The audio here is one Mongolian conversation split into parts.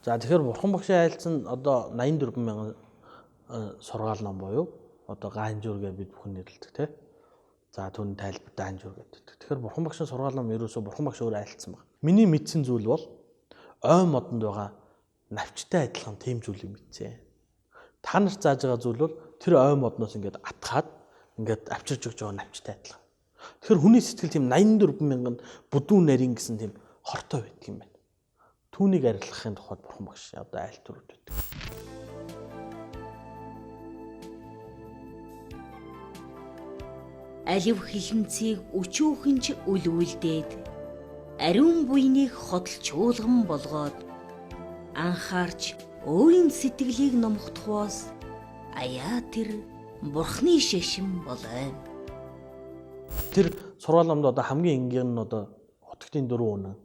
За тэгэхээр Бурхан багшийн айлц нь одоо 84 мянган сургаал ном буюу одоо ганжуур гэж бид бүхэн нэрлэдэг тийм. За түүний тайлбар ганжуур гэдэг. Тэгэхээр Бурхан багшийн сургаал ном ерөөсөө Бурхан багш өөрөө айлцсан баг. Миний мэдсэн зүйл бол ой модонд байгаа навчтай адилхан тийм зүйлийг мэдсэн. Та нарт зааж байгаа зүйл бол тэр ой модноос ингээд атгаад ингээд авчирж өгч байгаа навчтай адилхан. Тэгэхээр хүний сэтгэл тийм 84 мянган бүдүүн нарийн гэсэн тийм хортой байдаг юм байна. Түүнийг арилгахын тухайд Бурхан багш одоо айлтурууд байдаг. Алив хилэнцгийг өчүүхэнч үлүүлдээд ариун буйныг хотл чуулган болгоод анхаарч өөрийн сэтгэлийг номхдохоос аяа тэр Бурхны шашин болоо. Тэр сургаал номд одоо хамгийн энгийн нь одоо Хотготын 4 үнэн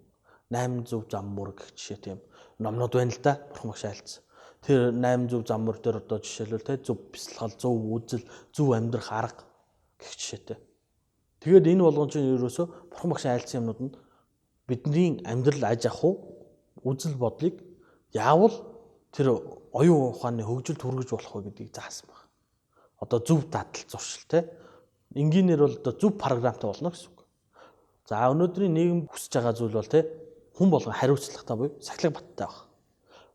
8 зөв зам мөр гэх жишээ тийм номнууд байна л да. Бурхан багш айлцсан. Тэр 8 зөв зам мөр дээр одоо жишээлбэл те зөв бясалгал, зөв үзэл, зөв амьдрах арга гэх жишээтэй. Тэгээд энэ болгон чинь ерөөсөө Бурхан багшийн айлцсан юмнууд нь бидний амьдрал аж ахуй, үзэл бодлыг яавал тэр оюун ухааны хөгжилд хүргэж болох вэ гэдгийг заасан байна. Одоо зөв дадал зуршил те. Энгийнээр бол одоо зөв програмтай болно гэсэн үг. За өнөөдрийн нийгэм хүсэж байгаа зүйл бол те хүн болгон хариуцлагатай буюу сахилга баттай байх.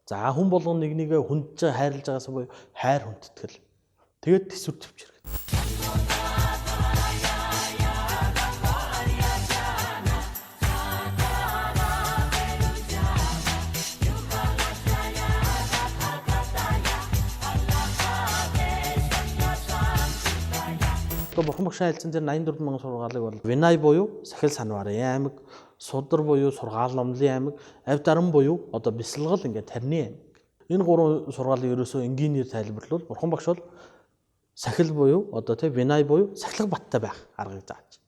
За хүн болгон нэг нэгэ хүндж хайрлаж байгаасаа буюу хайр хүндэтгэл. Тэгээд төсвөр төвчрэг. Бурхан багшийн айлцсан дээр 84 мянган сургаалыг бол Винай буюу сахил санварын аймаг, Судар буюу сургаал номлын аймаг, Авдаран буюу одоо бясалгал ингээд тарны аймаг. Энэ гурван сургаалыг ерөөсөө энгийнээр тайлбарлавал Бурхан багш бол сахил буюу одоо тийм Винай буюу сахилга баттай байх аргыг зааж.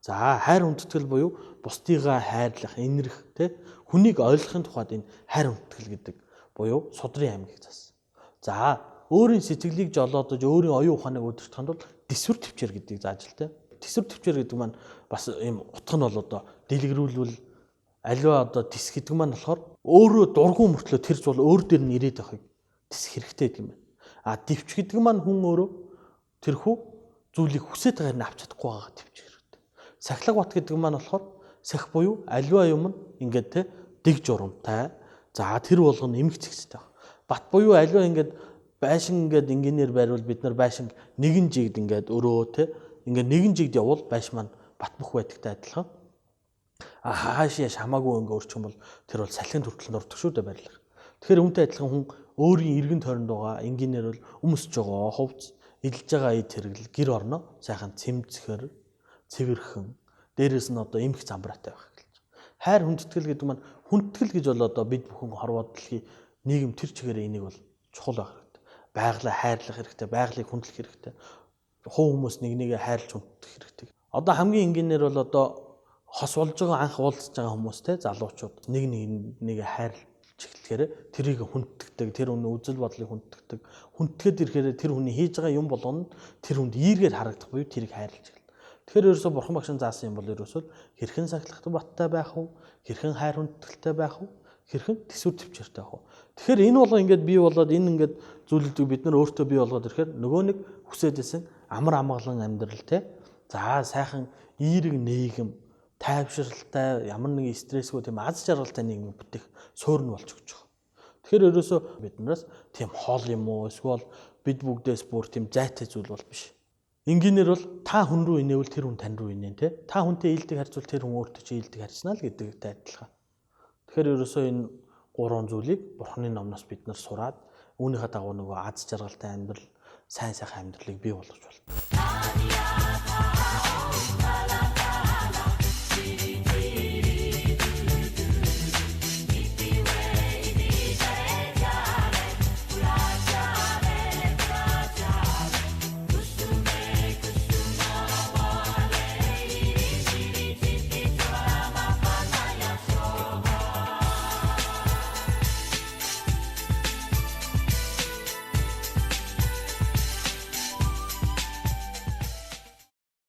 За хайр хүндэтгэл буюу бусдыгаа хайрлах, инэрх тийм хүнийг ойлгохын тухайд энэ хайр хүндэтгэл гэдэг буюу Судрын аймгийг заасан. За өөрийн сэтгэлийг жолоодож өөрийн оюун ухааныг өдөртөхөнд бол төсвөр төвчээр гэдгийг зааж л те. Төсвөр төвчээр гэдэг маань бас ийм утга нь бол одоо дэлгэрүүлвэл аливаа одоо тис гэдэг маань болохоор өөрөө дургуун мөртлөө тэр зүйл өөр дээр нь ирээд байхыг тис хэрэгтэй гэдэг юм байна. А төвч гэдэг маань хүн өөрөө тэрхүү зүйлийг хүсэж байгаагаар нь авч чадахгүй байгаа төвч хэрэгтэй. Сахилга бат гэдэг маань болохоор сах буюу аливаа юм нь ингээд те дэг журамтай. За тэр болгоно эмх зэгцтэй байна. Бат буюу аливаа ингээд байшин ингээд энгийнээр байрвал бид нар байшин нэгэн жигд ингээд өрөө те ингээд нэгэн жигд явбал байш маань бат бөх байдагтай адилхан. Хааш яаш хамаагүй ингээд өрчих юм бол тэр бол салхинд хүртэл нурдаг шүү дээ барилга. Тэгэхээр үүнтэй адилхан хүн өөрийн эргэн тойронд байгаа энгийнээр бол өмсөж байгаа хувцс, эдэлж байгаа эд хэрэгэл гэр орноо сайхан цэмцгэр, цэвэрхэн, дээрээс нь одоо эмх замбраатай байх гэж. Хайр хүндэтгэл гэдэг маань хүндэтгэл гэж бол одоо бид бүхэн хорвоо дэлхийн нийгэм тэр чигээр энийг бол чухал байх. Байгалаа хайрлах хэрэгтэй, байгалыг хүндлэх хэрэгтэй. Хуу хүмүүс нэг нэгэ хайрлж хүндэх хэрэгтэй. Одоо хамгийн энгийнээр бол одоо хос болж байгаа анх уулзж байгаа хүмүүстэй залуучууд нэг нэгэ хайрлж эхлэхээр тэрийг хүнддэг, тэр хүний үзэл бодлыг хүнддэг. Хүндгээд ирэхээр тэр хүний хийж байгаа юм болгоно тэр хүнд ийргээр харагдах буюу тэрийг хайрлж эхэлнэ. Тэгэхээр ерөөсөө Бурхан багшин заасан юм бол ерөөсөө хэрхэн сахилгатай баттай байх вэ? Хэрхэн хайр хүндэтгэлтэй байх вэ? Хэрхэн төсвөр төвчээртэй байх вэ? Тэгэхээр энэ болго ингээд бий болоод энэ ингээд зүйлүүдийг бид нар өөртөө бий болгоод ирэхээр нөгөө нэг хүсэж исэн амар амгалан амьдрал те. За сайхан ийрэг нийгэм, тайвшралтай, ямар нэгэн стрессгүй тийм аз жаргалтай нийгэм бүтээх суурь нь болж өгч байгаа. Тэгэхээр ерөөсөө биднээс тийм хоол юм уу эсвэл бид бүгдээс бүр тийм зайтай зүйл бол биш. Энгийнээр бол та хүн рүү инээвэл тэр хүн тань руу инээн те. Та хүнтэй ийдэг харьцвал тэр хүн өөртөө чи ийдэг харьцнаа л гэдэгтэй адилхан. Тэгэхээр ерөөсөө энэ гурван зүйлийг Бурханы номноос бид нар сураад үүнийхээ дагуу нөгөө аз жаргалтай амьдрал, сайн сайхан амьдралыг бий болгож байна.